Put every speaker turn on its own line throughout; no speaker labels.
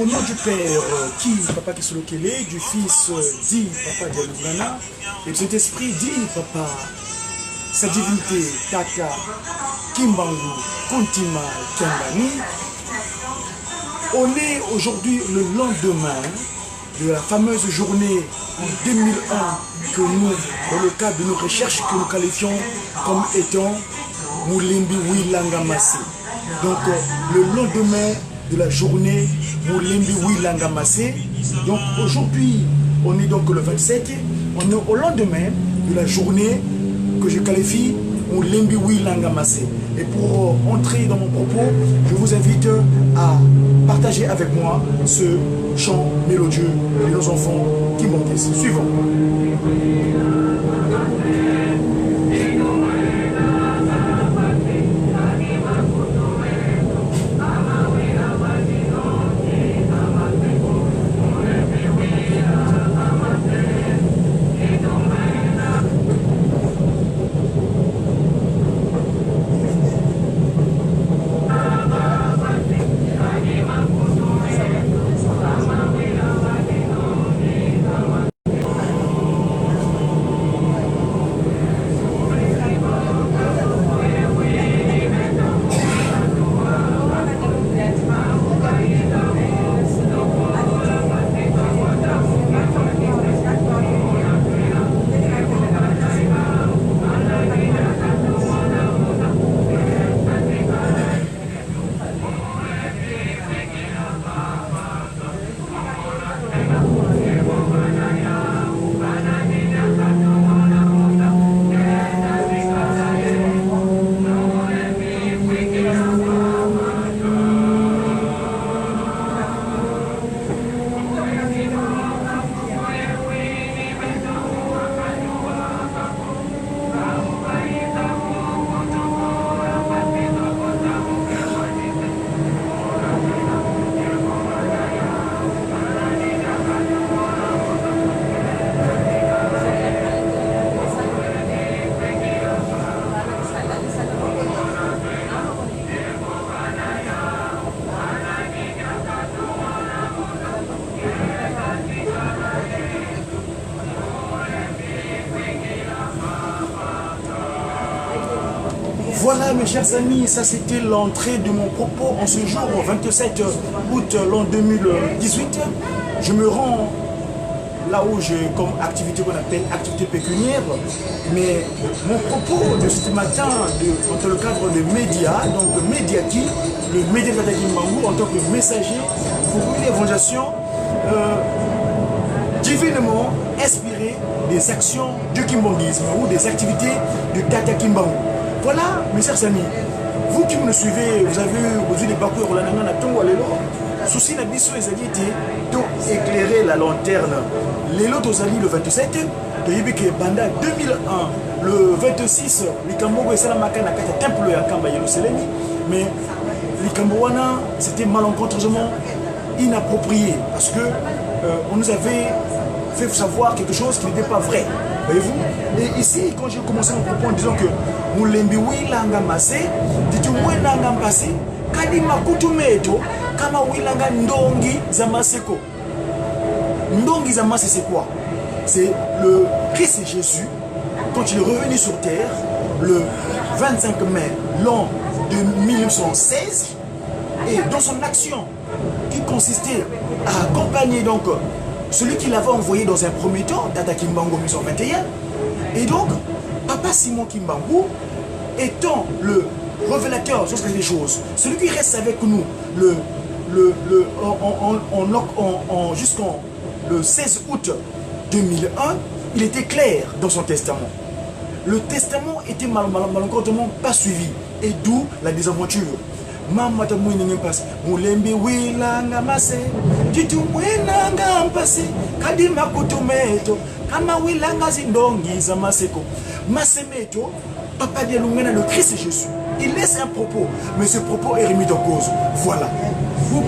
Au nom du Père, Papa Kisolokele, du Fils, dit Papa Dialugana, et de cet esprit, dit Papa, sa divinité, Tata, Kimbangu, Kontima, Kiangani. On est aujourd'hui le lendemain de la fameuse journée en 2001 que nous, dans le cadre de nos recherches, que nous qualifions comme étant Moulembi Wilanga Massé. Donc le lendemain de la journée Moulembi Wilanga Massé. Donc aujourd'hui, on est donc le 27, on est au lendemain de la journée que je qualifie Moulembi Wilanga Massé. Et pour entrer dans mon propos, je vous invite à partager avec moi ce chant mélodieux de nos enfants qui montent. Suivant. Voilà mes chers amis, ça c'était l'entrée de mon propos en ce jour, 27 août l'an 2018. Je me rends là où j'ai comme activité qu'on appelle activité pécuniaire, mais mon propos de ce matin, dans le cadre des médias, donc Médiaki, le média de Kimbangu en tant que messager pour une évangélisation divinement inspirée des actions du kimbanguisme ou des activités du Tata Kimbangu. Voilà, mes chers amis, vous qui me suivez, vous avez vu des parcours au Lananga, souci na biso ezali été d'éclairer la lanterne. Les lots ozali le 27, de Banda 2001, le 26, Likambo et Salamaka na kata temple ya Kamba Yerusalem, mais Likambo wana c'était malencontreusement inapproprié parce que on nous avait fait savoir quelque chose qui n'était pas vrai. Voyez-vous? Et ici, quand j'ai commencé mon propos en disant que Moulembi Wilanga Massé, dit Wilanga Massé, Kadi Makutu Meto, Kama Wilanga Ndongi Zamaseko. Ndongi Zamasé, c'est quoi? C'est le Christ Jésus, quand il est revenu sur terre, le 25 mai, l'an de 1916, et dans son action qui consistait à accompagner donc celui qui l'avait envoyé dans un premier temps, Tata Kimbangu 1921, et donc Papa Simon Kimbangu étant le révélateur sur les choses, celui qui reste avec nous jusqu'en le 16 août 2001, il était clair dans son testament. Le testament était malencontreusement pas suivi, et d'où la désaventure. Mama ta mwini ngempasi Moulembi Wilanga Massé Titu mwenanga mpasi Kadima kutumeto Kama Wilanga zindongi za Maseko Masemeto Papa Dialungana le Christ Jésus. Il laisse un propos, mais ce propos est remis en cause. Voilà. Nous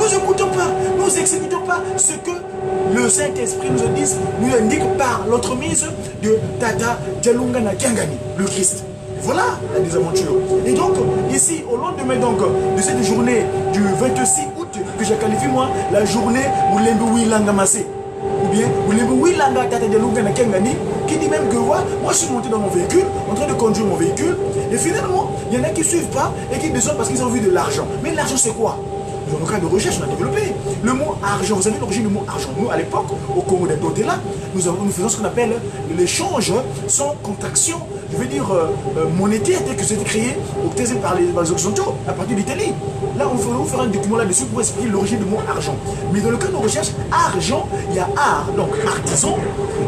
n'écoutons pas, nous exécutons pas ce que le Saint-Esprit nous indique par l'entremise de Tata Dialungana Kiangani, le Christ. Voilà la désaventure. Et donc, ici, au lendemain donc, de cette journée du 26 août, que j'ai qualifié moi, la journée où l'Embouilanga Massé, ou bien où l'Embouilanga Tata de Lugana Kengani, qui dit même que moi je suis monté dans mon véhicule, en train de conduire mon véhicule, et finalement, il y en a qui ne suivent pas et qui descendent parce qu'ils ont vu de l'argent. Mais l'argent, c'est quoi? Dans le cas de recherche, on a développé le mot argent. Vous savez l'origine du mot argent? Nous, à l'époque, au Congo d'Atotela, nous faisons ce qu'on appelle l'échange sans contraction, je veux dire monétaire, tel que c'était créé par les Occidentaux, à partir d'Italie. Là, on va vous faire un document là-dessus pour expliquer l'origine du mot argent. Mais dans le cas de recherche, argent, il y a art, donc artisan,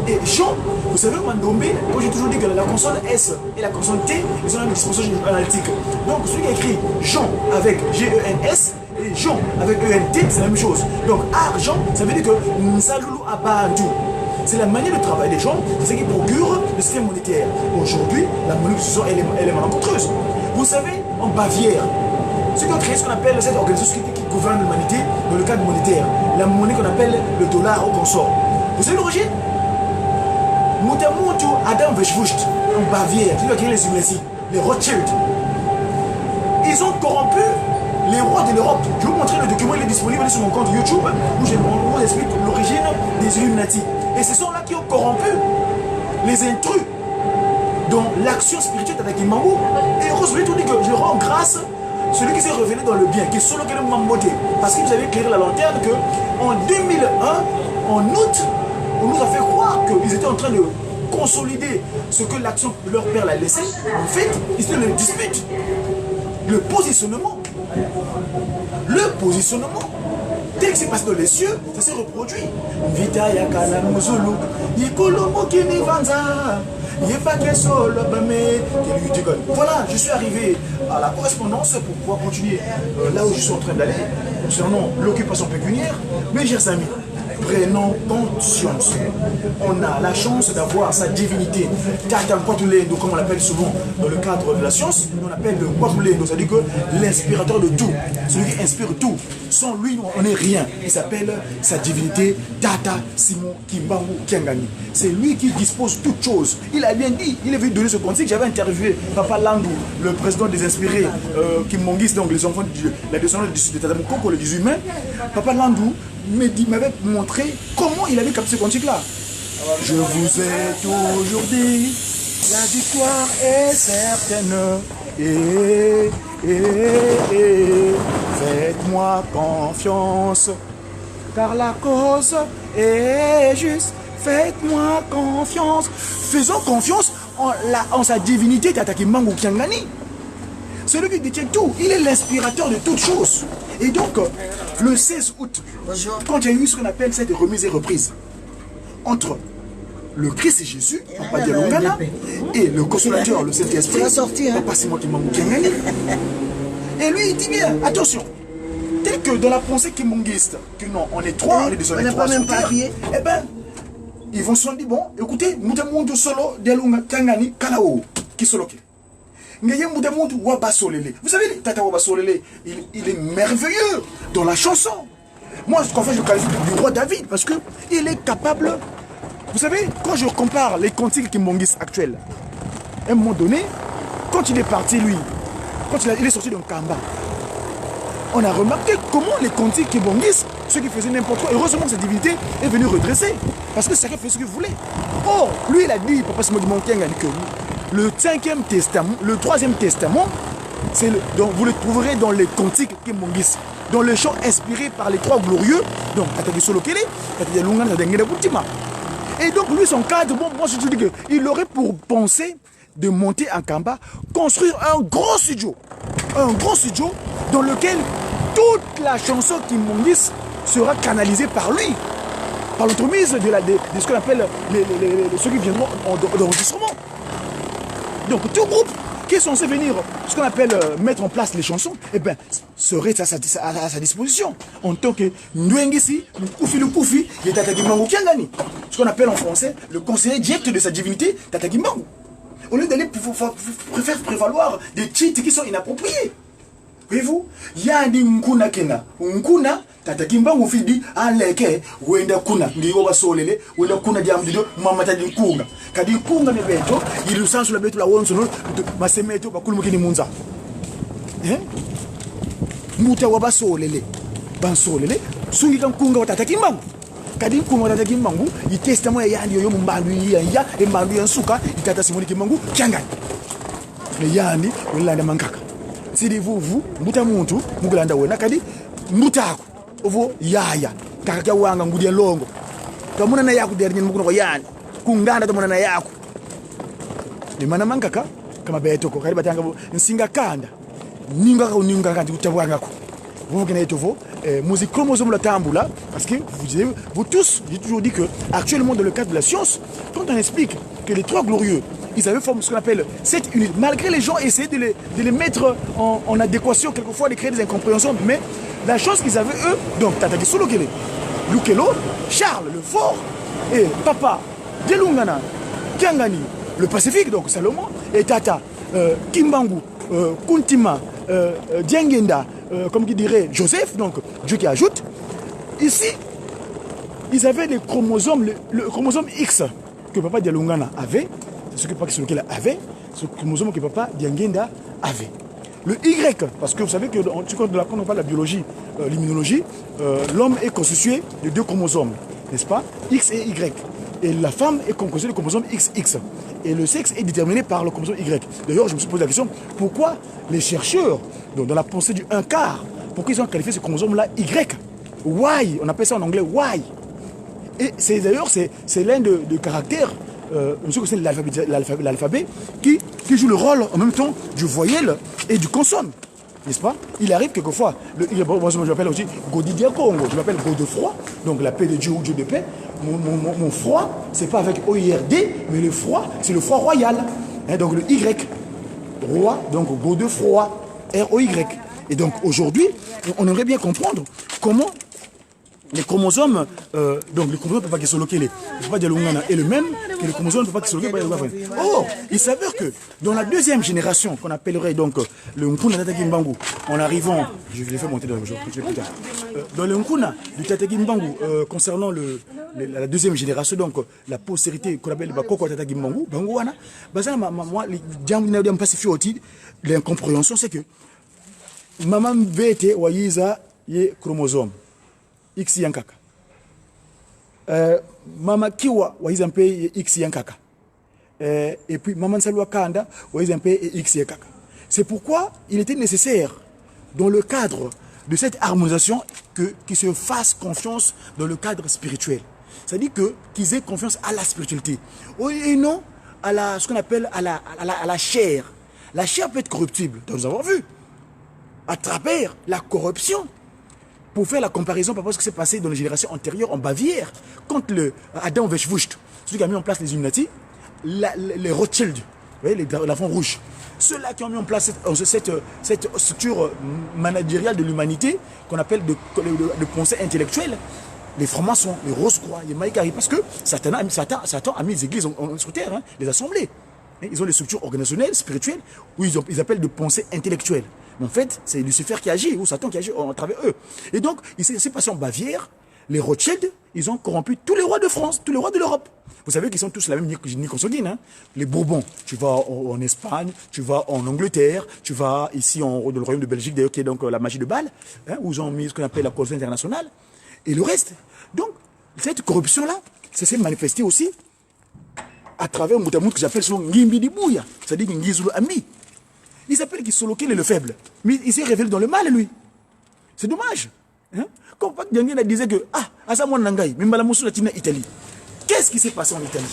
et Jean. Vous savez, au Mandomé, moi j'ai toujours dit que la consonne S et la consonne T, ils ont une disposition analytique. Donc, celui qui a écrit Jean avec G-E-N-S, et Jean avec ENT, c'est la même chose. Donc argent, ça veut dire que Nzaloulou Abandu. C'est la manière de travailler des gens, c'est ce qui procure le système monétaire. Aujourd'hui, la monnaie elle est malencontreuse. Vous savez, en Bavière, ceux qui ont créé ce qu'on appelle cette organisation qui gouverne l'humanité dans le cadre monétaire, la monnaie qu'on appelle le dollar au consort. Vous savez l'origine? Moutamoudou Adam Weishwucht, en Bavière, qui a créé les Illuminati, les Rothschild. Ils ont corrompu les rois de l'Europe. Je vais vous montrer le document, il est disponible sur mon compte YouTube, où j'explique l'origine des Illuminati. Et ce sont là qui ont corrompu les intrus dans l'action spirituelle d'Adakimangou. Et heureusement, tout dit que je rends grâce celui qui s'est révélé dans le bien, qui est solo qui m'a moté. Parce que vous avez éclairé la lanterne qu'en 2001, en août, on nous a fait croire qu'ils étaient en train de consolider ce que l'action de leur père l'a laissé. En fait, ils étaient dans le dispute. Le positionnement. Le positionnement. Dès que c'est passé dans les cieux, ça s'est reproduit. Vita yakana muzulu, yikolomo kini vanza, yepake solo bame. Voilà, je suis arrivé à la correspondance pour pouvoir continuer là où je suis en train d'aller, concernant l'occupation pécuniaire. Mes chers amis, prenons conscience. On a la chance d'avoir sa divinité. Tata Kwatulendo, comme on l'appelle souvent dans le cadre de la science, on appelle le Kwatulendo, c'est-à-dire que l'inspirateur de tout, celui qui inspire tout. Sans lui, on n'est rien. Il s'appelle sa divinité Tata Simon Kimbangu Kiangani. C'est lui qui dispose de toutes choses. Il a bien dit, il est venu donner ce conseil. J'avais interviewé Papa Landou, le président des inspirés, Kimbongis, donc les enfants de la descendance de Tata Mokoko, le 18 mai. Papa Landou m'avait montré comment il avait capté ce cantique-là. Je vous ai toujours dit, la victoire est certaine. Faites-moi confiance, car la cause est juste. Faites-moi confiance. Faisons confiance en sa divinité, Tata Kimbangu Kiangani. C'est lui qui détient tout. Il est l'inspirateur de toutes choses. Et donc, le 16 août, quand il y a eu ce qu'on appelle cette remise et reprise entre le Christ et Jésus, Papa Dialongana, et le consolateur, le Saint-Esprit, Papa Simon Kimbangu Kiangani. Et lui, il dit bien, attention, tel que dans la pensée kimbongiste, que non, on est trois, on est désolé, trois sur terre, eh bien, ils vont se dire, bon, écoutez, Moutamoudou solo, Dialonga Kiangani, Kalao, qui solo. Vous savez, Tata Wabasolele, il est merveilleux dans la chanson. Moi, ce qu'en fait, je qualifie du roi David, parce qu'il est capable. Vous savez, quand je compare les cantiques kimbongis actuels, à un moment donné, quand il est parti, lui, quand il est sorti d'un Kamba, on a remarqué comment les cantiques kimbongis, ceux qui faisaient n'importe quoi, heureusement cette divinité est venue redresser, parce que chacun fait ce qu'il voulait. Or, lui, il a dit, Papa Simon Kiangani, que le 5e testament, le 3e testament, donc vous le trouverez dans les cantiques kimbongis, dans les chants inspirés par les trois glorieux, donc Tata Solokele, Tata Lungana, Tata Ngeda Boutima. Et donc lui, son cadre, bon, moi je te dis qu'il aurait pour penser de monter en Kamba, construire un grand studio dans lequel toute la chanson kimbongis sera canalisée par lui, par l'entremise de ce qu'on appelle ceux qui viendront d'enregistrement. Donc tout groupe qui est censé venir, ce qu'on appelle mettre en place les chansons, eh bien, serait à sa disposition. En tant que Ndwengisi, le Koufi, et Tata Kimbangu Kiangani. Ce qu'on appelle en français le conseiller direct de sa divinité, Tata Kimbangu. Au lieu d'aller faire prévaloir des titres qui sont inappropriés. Voyez-vous, il y a des Nkuna Kena. Nkuna, Tata Kimbangu fidi aleke wenda kuna ndiyo basolele wenda kuna diam dido mama tadi kunga kadi kunga ne beto ilu sansu la beto la wonso no masemeto bakulu mukini munza muta wa basolele bansolele sungi kan kunga Tata Kimbangu kadi kunga Tata Kimbangu itestamo ya yandi yo mbandu ya mbandu ya nsuka itata Simoni Kimbangu kyangani ne yandi wala mangaka sidi vuvu muta muntu mugulanda wena kadi mutako ovo yaya kaka wanga ngudia longo kamuna na yaku der nyin mukuno ko yani kunganda to muna na yaku ni mana mangaka kama beto ko kali batanga nsinga kanda ninga kandi kutabwanga ko vous connaissez tout musique chromosome la tambula parce que vous tous j'ai toujours dit que actuellement dans le cadre de la science quand on explique que les trois glorieux ils avaient formé ce qu'on appelle cette unité malgré les gens essayaient de les mettre en adéquation quelquefois de créer des incompréhensions mais la chose qu'ils avaient eux, donc Tata Kisolo Kele, Lukelo, Charles le Fort et Papa Delungana, Kiangani, le Pacifique, donc Salomon, et Tata Kimbangu, Kuntima, Diengenda, comme qui dirait Joseph, donc Dieu qui ajoute. Ici, ils avaient les chromosomes, le chromosome X que Papa Delungana avait, c'est ce que Papa Kisolo Kele avait, ce chromosome que Papa Diengenda avait. Le Y, parce que vous savez que quand on parle de la biologie, l'immunologie, l'homme est constitué de deux chromosomes, n'est-ce pas? X et Y. Et la femme est composée du chromosome XX. Et le sexe est déterminé par le chromosome Y. D'ailleurs, je me suis posé la question, pourquoi les chercheurs, donc dans la pensée du 1/4, pourquoi ils ont qualifié ce chromosome-là Y? Y, on appelle ça en anglais Y. Et d'ailleurs, c'est l'un de caractères, c'est l'alphabet, qui joue le rôle en même temps du voyelle et du consonne. N'est-ce pas? Il arrive quelquefois, moi je m'appelle aussi Godidier Congo, je m'appelle Godefroy, donc la paix de Dieu ou Dieu de paix. Mon froid, c'est pas avec O-I-R-D, mais le froid, c'est le froid royal. Donc le Y, roi, donc Godefroy, R-O-Y. Et donc aujourd'hui, on aimerait bien comprendre comment les chromosomes, donc le chromosome Papa Kisolo Kele, Papa Dialungana est le même que le chromosome Papa Kisolo Kele. Or, il s'avère que dans la deuxième génération, qu'on appellerait donc le Nkuna Tata Kimbangu, en arrivant, je vais les faire monter dans le jour, plus tard, dans le Nkuna du Tata Kimbangu, concernant la deuxième génération, donc la postérité qu'on appelle Bakoko Tata Kimbangu, Bangouana, moi, les pacifié aussi, l'incompréhension, c'est que maman VT Wayiza yé chromosome. X yankaka. Mama Kiwa wazampe X yankaka. Et puis Maman Salwa Kanda wazampe X yankaka. C'est pourquoi il était nécessaire dans le cadre de cette harmonisation qu'ils se fassent confiance dans le cadre spirituel. C'est-à-dire qu'ils aient confiance à la spiritualité et non à ce qu'on appelle à la chair. La chair peut être corruptible, nous avons vu, à travers la corruption. Pour faire la comparaison par rapport à ce qui s'est passé dans les générations antérieures en Bavière, quand le Adam Weishaupt, celui qui a mis en place les Illuminati, les Rothschild, vous voyez, la fond rouge, ceux-là qui ont mis en place cette structure managériale de l'humanité, qu'on appelle de pensée intellectuelle, les francs-maçons, les Rose-Croix, les Maïkari, parce que Satan a mis les églises sur terre, les assemblées. Ils ont des structures organisationnelles, spirituelles, où ils appellent de pensée intellectuelle. Mais en fait, c'est Lucifer qui agit, ou Satan qui agit à travers eux. Et donc, il s'est passé en Bavière, les Rothschild, ils ont corrompu tous les rois de France, tous les rois de l'Europe. Vous savez qu'ils sont tous la même consanguine. Les Bourbons, tu vas en Espagne, tu vas en Angleterre, tu vas ici dans le royaume de Belgique, d'ailleurs, qui est donc la magie de Bâle, où ils ont mis ce qu'on appelle la corruption internationale, et le reste. Donc, cette corruption-là, ça s'est manifesté aussi à travers Moutamout que j'appelle souvent Ngimbi Dibouya, c'est-à-dire Ngizulu Ami. Il s'appelle Kisolo Kele le faible, mais il s'est révélé dans le mal, lui. C'est dommage. Comme Pat Diangena disait que, Asamouan Nangai, Mimbalamousou Latina Italie. Qu'est-ce qui s'est passé en Italie?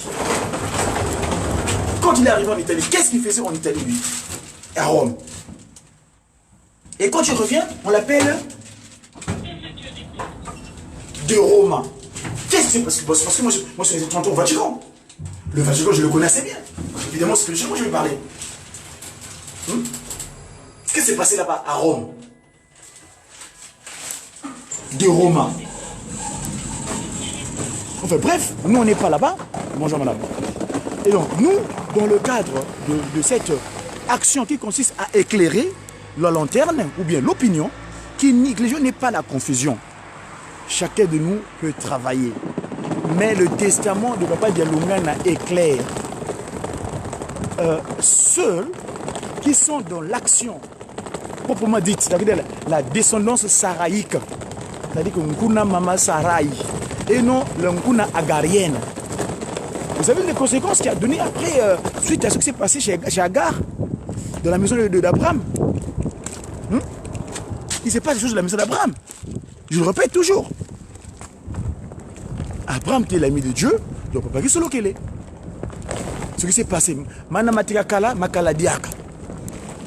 Quand il est arrivé en Italie, qu'est-ce qu'il faisait en Italie, lui? À Rome. Et quand il revient, on l'appelle de Roma. Qu'est-ce que c'est? Parce que moi, je suis tantôt au Vatican. Le Vatican, je le connais assez bien. Évidemment, c'est que moi, je vais parler. Qu'est-ce qui s'est passé là-bas, à Rome? De Roma. Enfin bref, nous on n'est pas là-bas. Bonjour madame. Et donc nous, dans le cadre de cette action qui consiste à éclairer la lanterne ou bien l'opinion, qui nique les gens n'est pas la confusion. chacun de nous peut travailler. Mais le testament de Papa Dialungana est clair. Ceux qui sont dans l'action, proprement dite, c'est-à-dire la descendance saraïque, c'est-à-dire que Nkuna Mama Sarai, et non le Nkuna Agarienne. Vous savez les conséquences qu'il a donné après, suite à ce qui s'est passé chez Agar, dans la maison d'Abraham. Il s'est passé des choses dans la maison d'Abraham. Je le répète toujours. Abraham était l'ami de Dieu, donc papa qui solo qu'elle est. Ce qui s'est passé, Mana Matika Kala, Makala Diaka.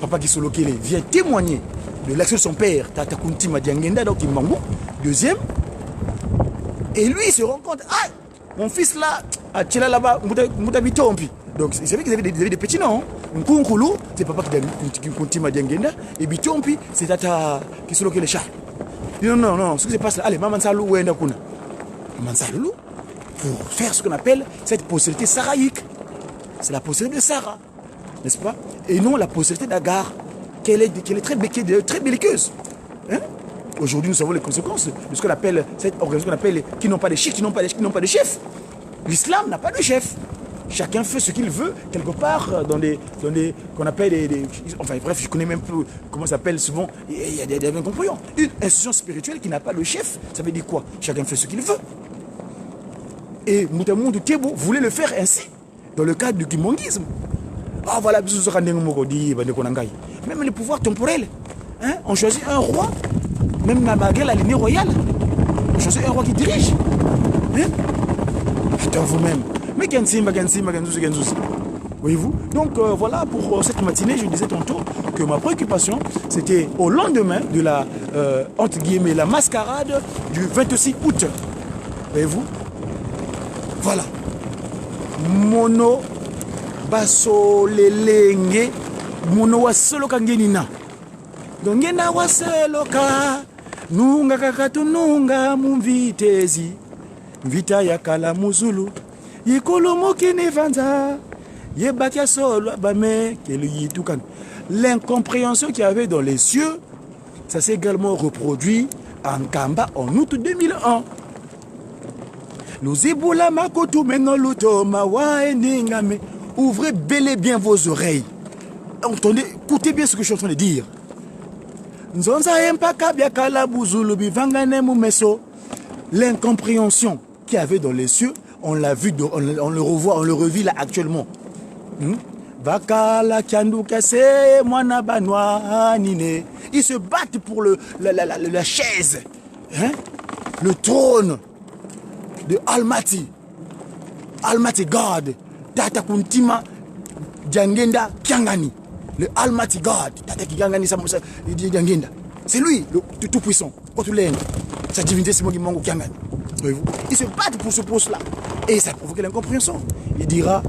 Papa qui solo qu'elle est vient témoigner de l'action de son père, Tata Kunti Madiangenda, donc Kimbangu. Deuxième, et lui il se rend compte, ah, mon fils là, à Tchela là-bas, Moutabitompi. Donc c'est vrai qu'ils avaient des petits noms. Nkunkulu, c'est papa qui Kunti Madiangenda, et Bitompi, c'est Tata qui solo qu'elle est Charles. Non, ce qui se passe là, allez, Maman Salou, Wenda Kuna. Mansalou, pour faire ce qu'on appelle cette postérité saraïque. C'est la postérité de Sarah, n'est-ce pas? Et non la postérité d'Agar, qu'elle est très belliqueuse. Hein? Aujourd'hui, nous savons les conséquences de ce qu'on appelle cette organisation qu'on appelle qui n'ont pas de chefs, qui n'ont pas de chef. L'islam n'a pas de chef. Chacun fait ce qu'il veut, quelque part, dans des qu'on appelle enfin bref, je connais même plus comment ça s'appelle souvent, il y a des incompréhensions. Une institution spirituelle qui n'a pas de chef, ça veut dire quoi? Chacun fait ce qu'il veut. Et Moutamoundou Tebo voulait le faire ainsi, dans le cadre du kimongisme. Ah voilà, même les pouvoirs temporels. Hein? On choisit un roi, même malgré la lignée royale. On choisit un roi qui dirige. Hein? Attends vous-même. Mais voyez-vous? Donc voilà, pour cette matinée, je disais tantôt que ma préoccupation, c'était au lendemain de la, entre guillemets, la mascarade du 26 août. Voyez-vous? Voilà. Mono baso lelenge mono wasolo kangenina. Dongena waselo ka nunga kakatununga mumvitezi. Vita ya kala muzulu. Yikolo mokini vanza. Yebakia solo bame kelu yitukan. L'incompréhension qu'il y avait dans les cieux, ça s'est également reproduit en Kamba en août 2001. Nous éboula makoto menoloto mawa ningame. Ouvrez bel et bien vos oreilles. Entendez, écoutez bien ce que je suis en train de dire. L'incompréhension qu'il y avait dans les cieux, on l'a vu, on le revoit, on le revit là actuellement. Ils se battent pour la chaise, hein? Le trône de Almighty God, Tata Kuntima Diangenda Kiangani, le Almighty God, Tata Kiangani Diangenda. C'est lui, le tout-puissant, sa divinité, c'est Mongo Kiangani. Voyez-vous? Ils se battent pour ce poste-là. Et ça a provoqué l'incompréhension. Il dira,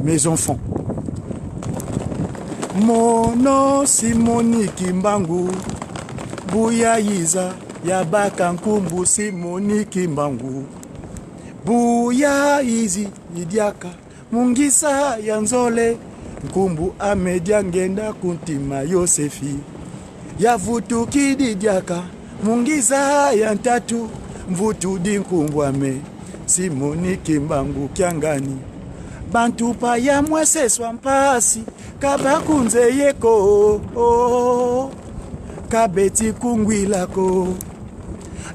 mes enfants, mon nom c'est Monique Mbangu, Bouya Yiza, Yabaka Nkumbu c'est Monique Mbangu, Bouya Izi, Idiaka, Mungisa Yanzole, Nkumbu Amediangenda Kuntima Yosefi, Yavutu Kididiaka, Mungisa Yantatu, Mvutu Dinkumbu Ame, Simonique Mbangu Kiangani. Bantu pa ya mwese swampasi kabakunze yeko kabeti kungwilako.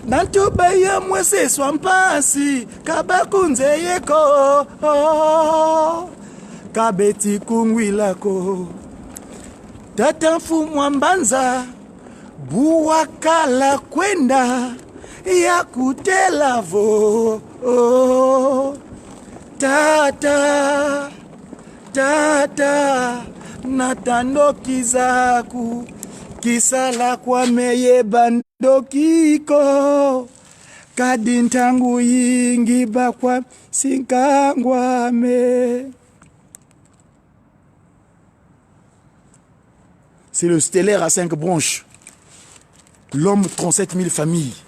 Bantu pa ya mwese swampasi kabakunze yeko kabeti kungwilako. Tata mfumwa mbanza buwakala kwenda ya kutelavo. Tata, tata, natando kizaku, kisala kwa meye bandokiko, kadintangu yingi bakwa sinkangwame. C'est le stellaire à 5 branches. L'homme 37 000 familles.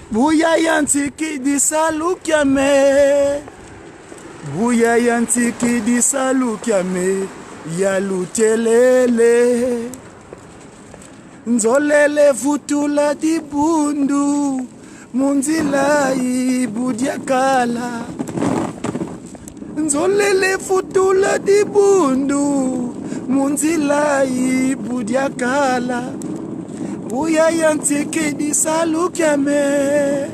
Bouya yantiki di salukiame. Bouya yantiki di salukiame. Yalutelele. Nzolele futula di bundu munzila ibudiakala. Nzolele futula di bundu munzila ibudiakala. Buya yantike di salukiame.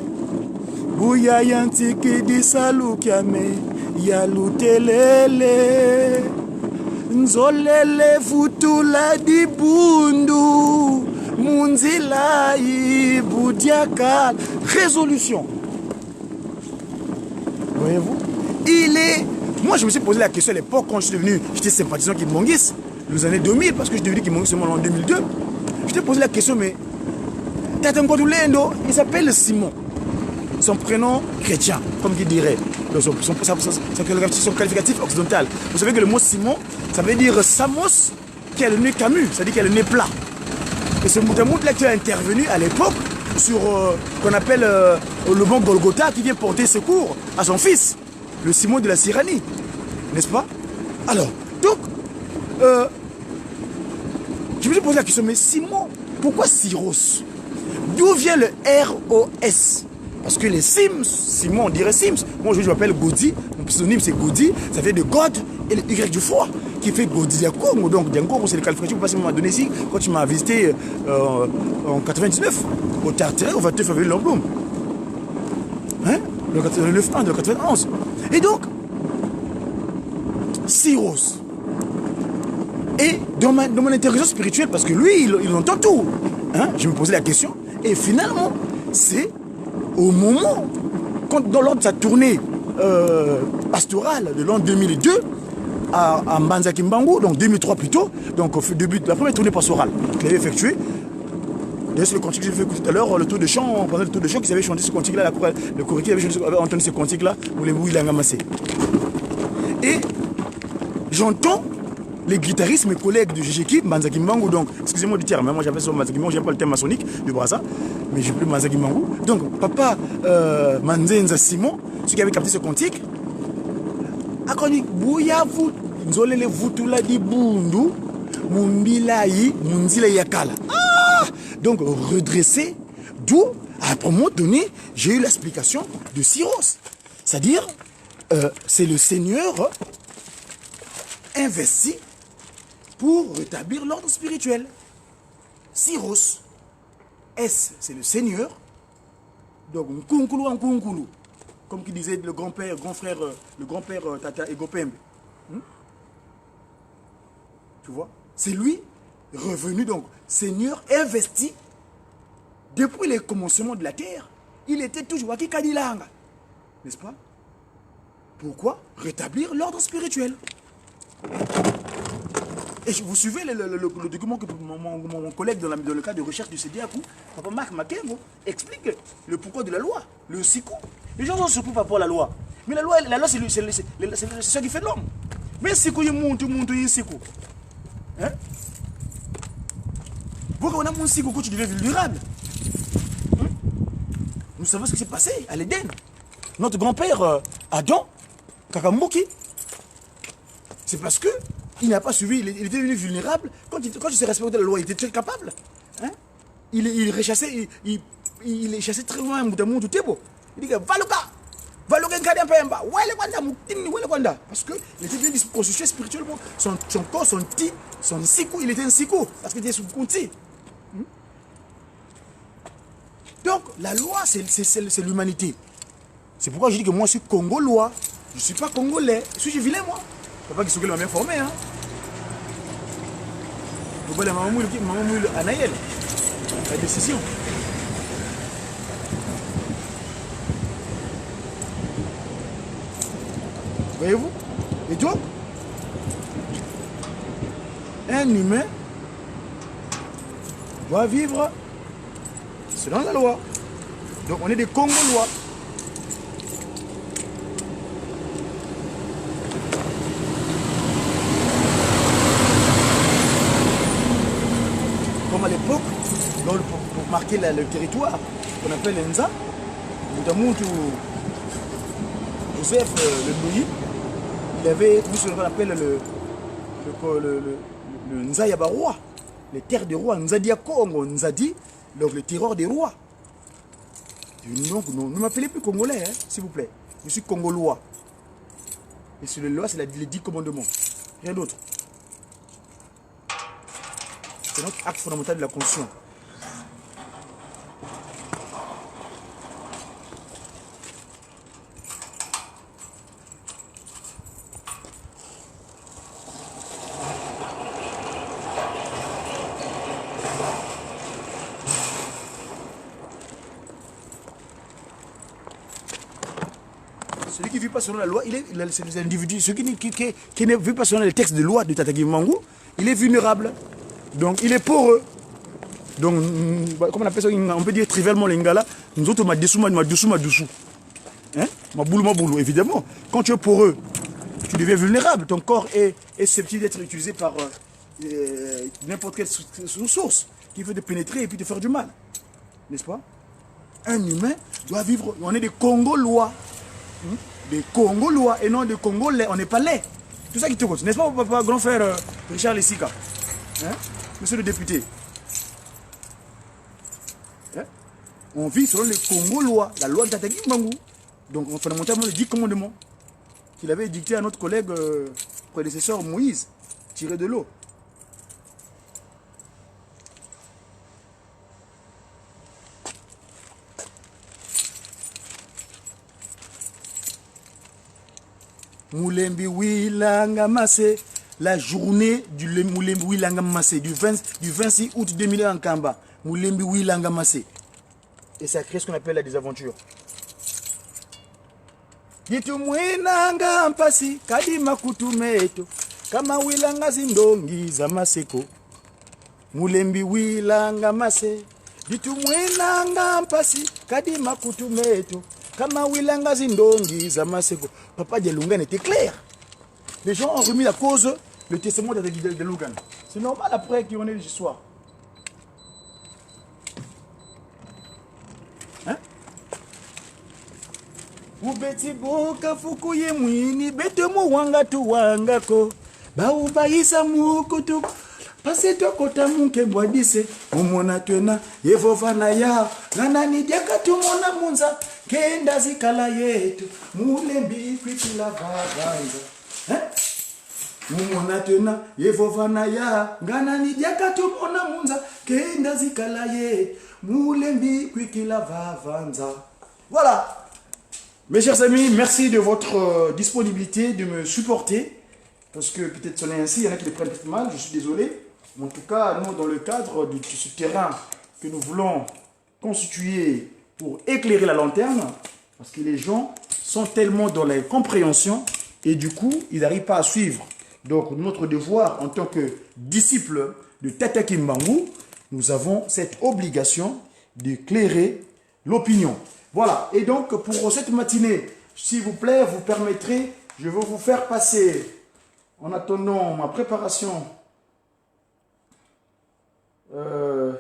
Buya yantike di salukiame. Yalutelele. Nzolele futula di bundu munzila ibudiakala. Résolution. Voyez-vous? Il est... Moi, je me suis posé la question à l'époque quand je suis devenu... J'étais sympathisant Kimbongis, les années 2000, parce que je suis devenu Kimbongis seulement en 2002. Je t'ai posé la question, mais... Il s'appelle Simon. Son prénom chrétien, comme il dirait. Son qualificatif occidental. Vous savez que le mot Simon, ça veut dire Samos, qui a le nez Camus, c'est-à-dire qui a le nez plat. Et ce Moutamout-là qui a intervenu à l'époque sur qu'on appelle le bon Golgotha, qui vient porter secours à son fils, le Simon de la Cyranie. N'est-ce pas? Alors, donc, je me suis posé la question, mais Simon, pourquoi Syros? D'où vient le R-O-S? Parce que les Sims, Simon, on dirait Sims. Moi, je m'appelle Godi. Mon pseudonyme, c'est Godi. Ça vient de God et le Y du froid, qui fait Godi Diakongo. Donc, Diakongo, c'est le qualificatif. Parce que m'a donné ici, quand tu m'as visité en 99, au Tartéré, au 29 février, l'Embloum. Hein? Le 9-1 de 91. Et donc, Syros. Et dans mon interrogation spirituelle, parce que lui, il entend tout. Hein? Je me posais la question. Et finalement, c'est au moment, lors de sa tournée pastorale de l'an 2002 à Mbanza Kimbangu, donc 2003 plutôt, donc au début de la première tournée pastorale qu'il avait effectuée. D'ailleurs, c'est le cantique que j'ai fait tout à l'heure, le tour de chant, pendant le tour de chant, qu'ils avaient chanté ce cantique-là, le Koriki avait entendu ce cantique-là, où les bouilles l'ont amassé. Et j'entends les guitaristes, mes collègues de GGK, Mbanza Kimbangu, donc, excusez-moi du terme, moi j'appelle ça Mbanza Kimbangu, j'aime pas le terme maçonnique du Brasa, mais j'ai plus Mbanza Kimbangu. Donc, papa Manzenza Simon, celui qui avait capté ce cantique, a connu Bouya Nzolele Vutula di Bundu, Mumbilaï, Munzila Yakala. Donc, redressé, d'où, à un moment donné, j'ai eu l'explication de Syros. C'est-à-dire, c'est le Seigneur investi pour rétablir l'ordre spirituel. Syros. S, c'est le Seigneur. Donc, Nkunkulu Nkunkulu. Comme qui disait le grand-père, le grand-père Tata Egopembe. Tu vois? C'est lui, revenu donc, Seigneur investi depuis les commencements de la terre. Il était toujours à Kikadilanga. N'est-ce pas? Pourquoi? Rétablir l'ordre spirituel. Et vous suivez le document que mon collègue dans le cadre de recherche du CDACU, Papa Marc Makengo, explique le pourquoi de la loi, le SICO. Les gens sont surpris par rapport à la loi. Mais la loi c'est ce qui fait l'homme. Mais SICO, il monte, il SICO. Hein? Vous, quand on a mon SICO, tu deviens vulnérable. Hein? Nous savons ce qui s'est passé à l'Éden. Notre grand-père Adam, Kakamouki, c'est parce que il n'a pas suivi, il était devenu vulnérable. Quand il s'est respecté la loi, il était très capable. Hein? Il rechassait, il est chassé très loin. Il dit que parce qu'il était bien constitué spirituellement. Son corps, son sikou, il était un sikou. Parce qu'il était sous Kunti. Donc, la loi, c'est l'humanité. C'est pourquoi je dis que moi, je suis congolois. Je ne suis pas congolais. Je suis vilain, moi. Papa qui s'occupe m'a bien formé, hein. Vous voyez, maman Moule Anaël, la décision. Voyez-vous? Et donc, un humain doit vivre selon la loi. Donc, on est des Congolois. Comme à l'époque, pour marquer le territoire qu'on appelle Nza, Joseph le Bouilly, il avait ce qu'on appelle le Nza Yabaroua. les terres des rois. Nzadi à Congo, Nzadi, donc le terreur des rois. Donc, ne m'appelez plus Congolais, hein, s'il vous plaît. Je suis Congolois. Et sur les lois, c'est les 10 commandements. Rien d'autre. C'est notre acte fondamental de la Constitution. Celui qui ne vit pas selon la loi, c'est les individus. Celui qui ne vit pas selon les textes de loi de Tata Kimbangu, il est vulnérable. Donc, il est poreux. Donc, comme on appelle ça, on peut dire trivialement l'ingala, nous autres, ma dessous. Hein? Ma boulou, évidemment. Quand tu es poreux, tu deviens vulnérable. Ton corps est susceptible d'être utilisé par n'importe quelle source qui veut te pénétrer et puis te faire du mal. N'est-ce pas? Un humain doit vivre. On est des Congolois. Des Congolois et non des Congolais. On n'est pas laid. Tout ça qui te compte. N'est-ce pas, papa, grand frère Richard Lessika? Hein? Monsieur le député. Hein? On vit selon les Congolois, la loi de Tata Kimbangu. Donc, fondamentalement, le 10 commandements qu'il avait dicté à notre collègue prédécesseur Moïse, tiré de l'eau. Moulembi Wilanga Massé, la journée du Moulembi Wilanga Massé, du 26 août 2001 en Kamba. Moulembi Wilanga Massé. Et ça crée ce qu'on appelle la désaventure. Yitumwinanga mpasi, kadima kutumeto, kama wilanga zindongi za maseko. Moulembi Wilanga Massé, yitumwinanga mpasi, kadima kutumeto. Kama wilanga zindongi za maseko. Papa de Lungan était clair. Les gens ont remis la cause, le testaments de Lungan. C'est normal après qu'on ait l'histoire. Hein? Ubeti boka fukuye mwini, bete mo wanga tu wanga ko. Ba ubaisa mukutu. Pase to kota munke mbwadise. Umona twena, yevovana ya. Nanani diaka tumona munza. Kenda zikala yetu, mulembi kwitila vavanza. Mumona tena, yevovana ya, ngana ni diaka tumona munza, kenda zikala yetu, mulembi kwitila vavanza. Voilà. Mes chers amis, merci de votre disponibilité, de me supporter. Parce que peut-être sonner ainsi, il y en a qui le prennent peut-être mal, je suis désolé. Mais en tout cas, nous, dans le cadre de ce terrain que nous voulons constituer pour éclairer la lanterne, parce que les gens sont tellement dans la compréhension et du coup, ils n'arrivent pas à suivre. Donc, notre devoir en tant que disciples de Tata Kimbangu, nous avons cette obligation d'éclairer l'opinion. Voilà. Et donc, pour cette matinée, s'il vous plaît, vous permettrez, je vais vous faire passer, en attendant ma préparation, le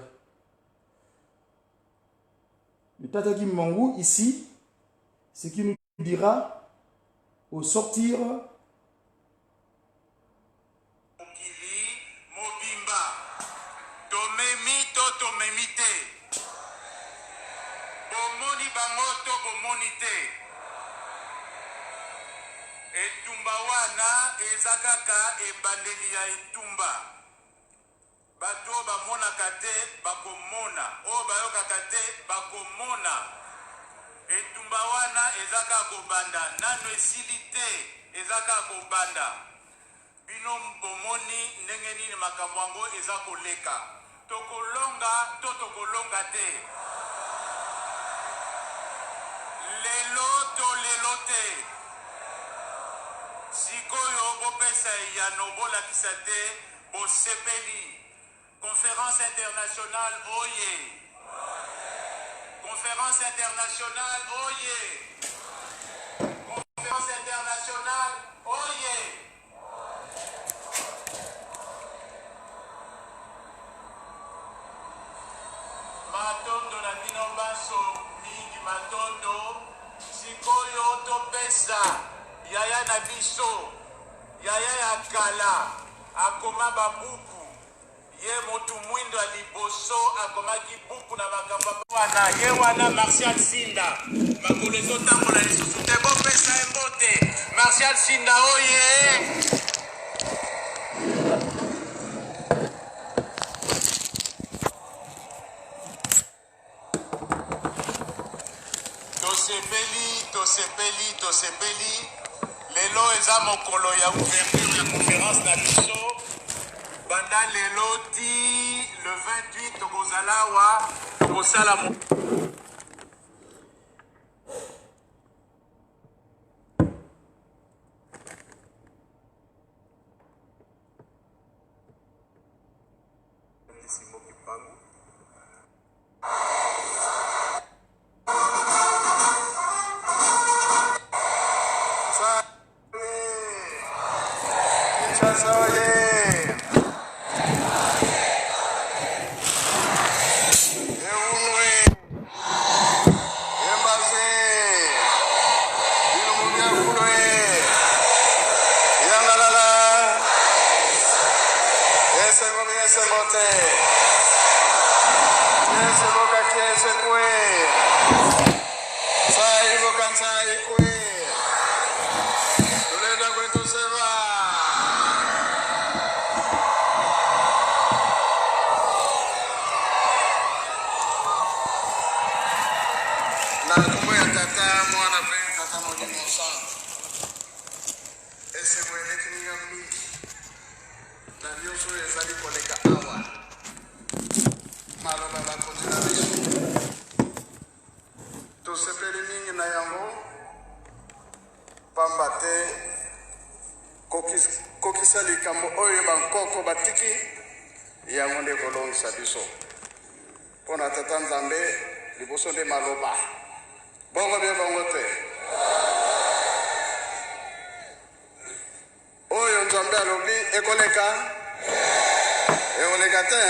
Tata Kimbangu, ici, ce qui nous dira au sortir.
Bato bamona kate bakomona o bayoka kate bakomona etumba wana ezaka kobanda nano esilite ezaka kobanda bino bomoni ndenge nini makambo yango eza koleka tokolonga to tokolonga te lelo to lelo te sikoyo bopesa yano bolakisa te bosepeli. Conférence internationale, oye! Conférence internationale, oye! Conférence internationale, oye! Matondo na bino baso mingi matondo sikoyo topesa yaya na biso yaya ya kala akoma babuku ye motu mwindo ya liboso akomaki buku na makambo wana ye wana Martial Sinda makolo ezotambola lisusu te bopesa ye mbote Martial Sinda oye tosepeli lelo eza mokolo ya ouverture ya conférence na biso banda lelo ti le 28 tokozala awa tokosala kokisa likambo oyo bankoko batiki yango nde kolongisa biso mpona tata nzambe liboso nde maloba bongo bie bongo te oyo nzambe alobi ekoleka te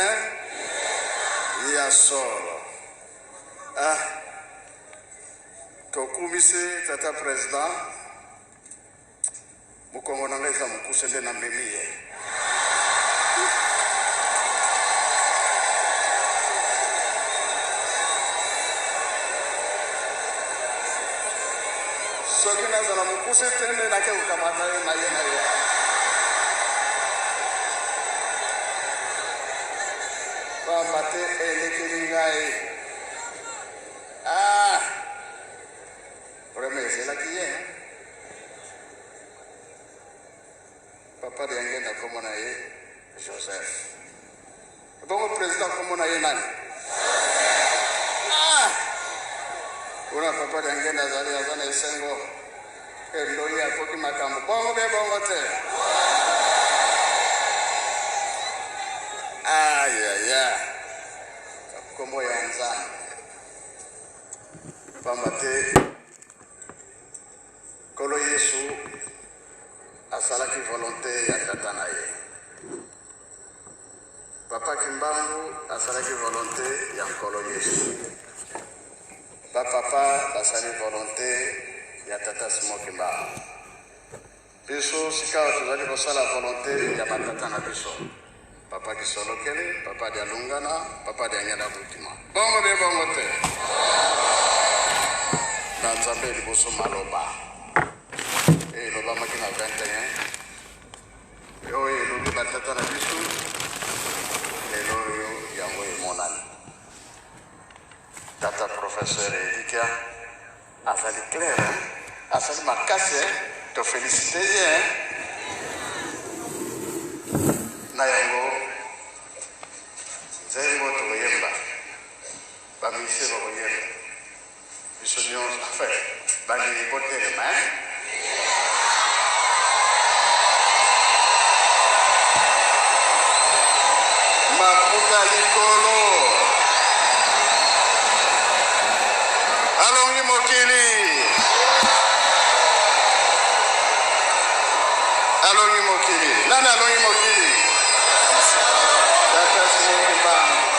ya solo tokumisi tata president mukongo nanga eza mokuse nde na memi ye soki nazala mokuse te nde nake kokamata ye na ye pamba te elekeli ngai vraimen ezelaki ye papa de yange na kombo na ye Joseph bongo président kombo na ye nani kuna papa de yange nazali aza na esengo eloi akoki makambo bongo be bongo te ayaya kombo ya nzambe pamba te kolo Yesu asalaki volonté ya tata na ye papa Kimbangu asalaki volonté ya nkolo Yesu bapapa basali volonté ya tata Simon Kimbangu biso sika tozali kosala volonté ya batata na biso papa Kisolokele papa de Alungana papa de Angela Butima bongo be bongo te na nzambe liboso maloba loba makina 21 oyo elobi batata na biso lelo oyo yango emonani tata professeur Elikia azali claire azali makasi tofélicité ye na yango nzengo tokoyemba bamise bakoyemba biso nyonso afe bandeli botelema mafuta likolo alongi mokili nani alongi mokili tata Simon Kimbangu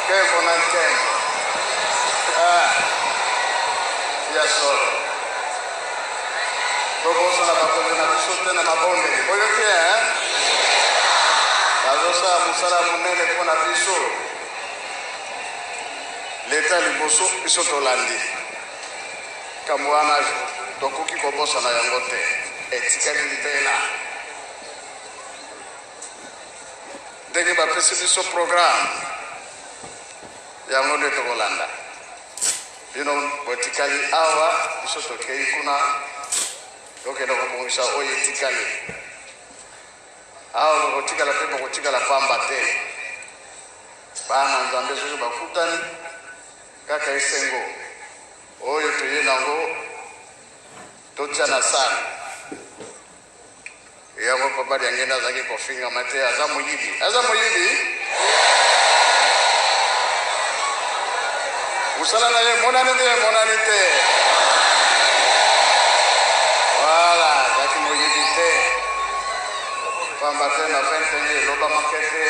Kembo na Kembo. Ya solo. Boboso na bakonde na bisote na mabonde. Oyo ke azosa musala munene mpona biso. Leta liboso biso tolandi. Kambo wana tokoki kobosana yango te. Etikali libela. Ndenge bapesi biso programme yango nde tokolanda. Bino botikali awa biso tokei kuna tokenda kobongisa oyo etikali. Awa bokotikala mpe bokotikala pamba te. Bana Nzambe soki bakutani kaka esengo oyo toye nango totia na sana. Yango papa diangenda azaki kofinga mate aza moyibi. Aza moyibi? Usala na ye monani te. Voilà, azaki moyibi te. Pamba te na 21 loba makete.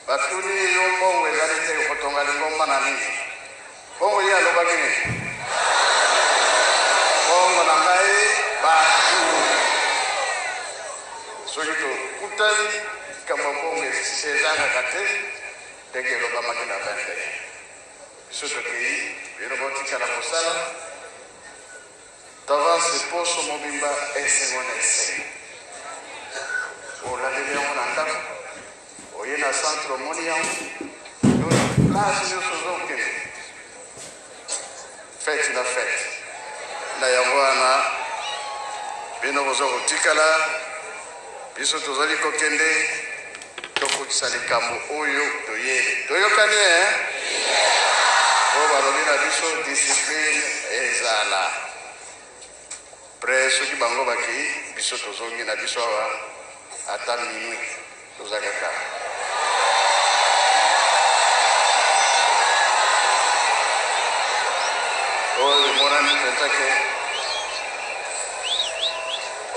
Batuni yo mbongo ezali te kotonga lingomba na nini. Bongo ye alobaki nini? Bongo na ngai batu. Soki tokutani kama bongo ezalaka te ndenge elobamaki na 21. Biso tokei bino botikala kosala tavance poso mobimba esengo na esengo. Olandeli yango na ndako oye na centre omoni yango place nyonso ozokende fete na fete na yango wana bino boza kotikala biso tozali kokende tokokisa likambo oyo toyokani oyo balobi na biso discipline ezala pre soki bango bakei biso tozongi na biso awa ata minui toza kaka oyo emonani mpenza ke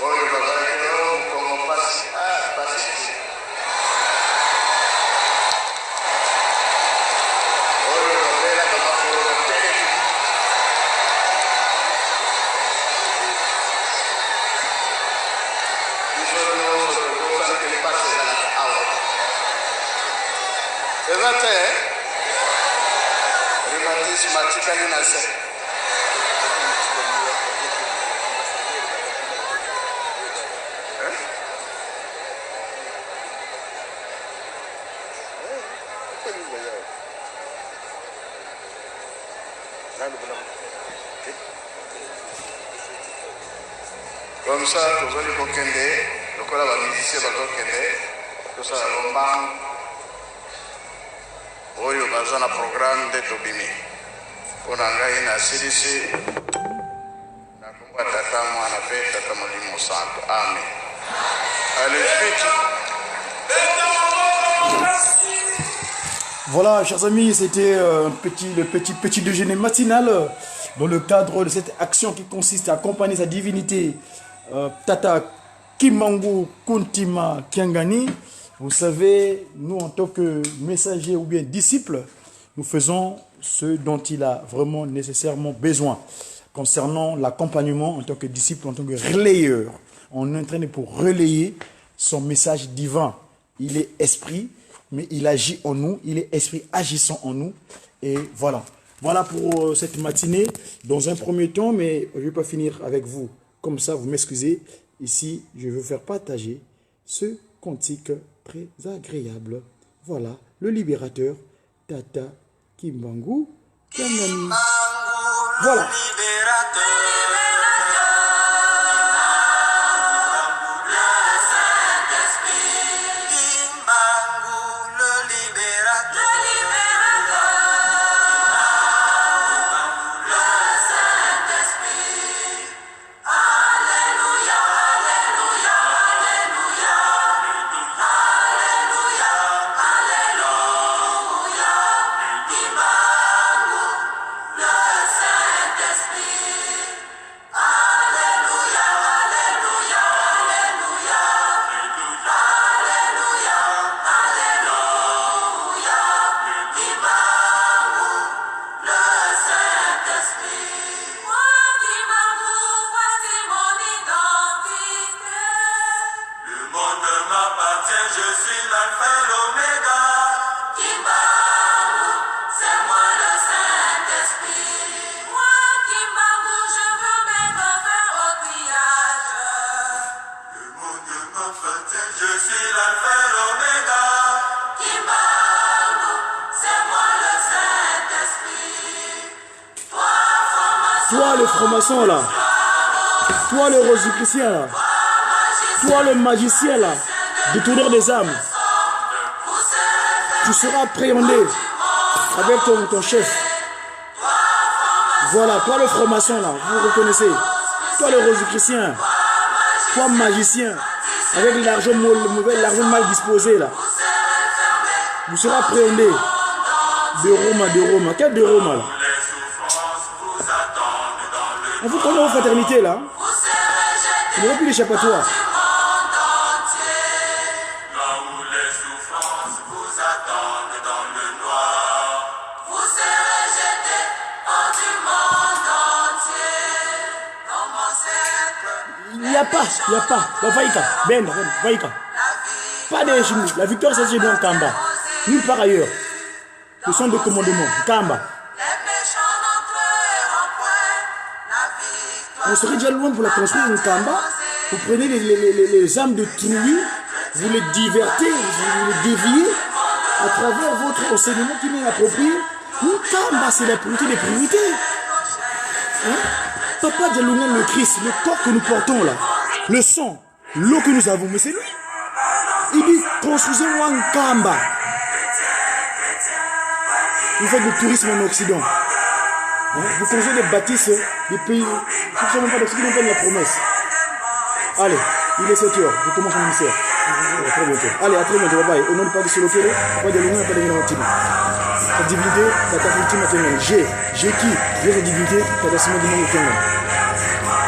oyo bazalaki mokongo pasi pasi oyo babelaka makolo telemi biso nyonso tokosankeli pasi ezalaka awa eza te rhumatisme atikali na se. Comme ça, tous les kokende, le kola va musicien va kokende, tout ça lomba. Oyo bazana programme de Tobimi. Pour engager na CDC, na kumba tata mwana pe tata molimo santo. Amen. Allez, suite.
Voilà, chers amis, c'était le petit déjeuner matinal dans le cadre de cette action qui consiste à accompagner sa divinité Tata Kimbangu Kuntima Kiangani. Vous savez, nous en tant que messagers ou bien disciples, nous faisons ce dont il a vraiment nécessairement besoin. Concernant l'accompagnement en tant que disciple, en tant que relayeur, on est en train de pour relayer son message divin. Il est esprit, mais il agit en nous, il est esprit agissant en nous. Et voilà. Voilà pour cette matinée. Dans un premier temps, mais je ne vais pas finir avec vous. Comme ça, vous m'excusez. Ici, je veux faire partager ce cantique très agréable. Voilà, le libérateur, Tata Kimbangu Kiangani. Voilà.
Saint-Esprit.
monde m'appartient, je suis l'alpha et l'oméga.
Kimbangu, c'est moi le Saint-Esprit. Moi, Kimbangu, je veux mettre fin au pillage.
Le monde m'appartient, je suis l'alpha et l'oméga.
Kimbangu, c'est moi le Saint-Esprit.
Toi le franc-maçon là, toi le rosicrucien là, toi le magicien là, détourneur des âmes, tu seras appréhendé avec ton chef. Voilà, toi le franc-maçon là, vous reconnaissez. Toi le rosicrucien, toi magicien, avec l'argent mauvais, l'argent mal disposé là. Vous serez appréhendé de Roma. Quel de Roma là? On vous connaît aux fraternités là. Il n'y aura plus d'échappatoire.
Là où les souffrances vous attendent dans le noir,
Vous serez jetés hors du monde entier. Dans mon cercle,
Il n'y a pas. La Vaïka. Vaïka. Pas de chimie. La victoire, ça c'est dans Kamba. Nulle part ailleurs. Le centre de commandement. Kamba.
les méchants n'entreront point. La victoire.
On serait déjà loin pour la construire une Kamba. Vous prenez les âmes de Trouille, vous les divertez, vous les déviez à travers votre enseignement qui n'est approprié. Une Kamba, c'est la priorité des priorités. Hein? Papa Djalouna, le Christ, le corps que nous portons là, le sang, l'eau que nous avons, mais c'est lui. Il dit, construisez-moi une Kamba. Vous faites du tourisme en Occident. Hein? Vous construisez des bâtisses des pays qui ne sont même pas d'Occident, qui n'ont pas de la promesse. Allez, il est 7h, je commence mon ministère. À très bientôt. Allez, à très bientôt, bye bye. Au nom de Père de Solofero, Papa de Luna, Papa de Luna. Ta divinité, ta ultime, j'ai qui? J'ai sa divinité, ta décimation du monde.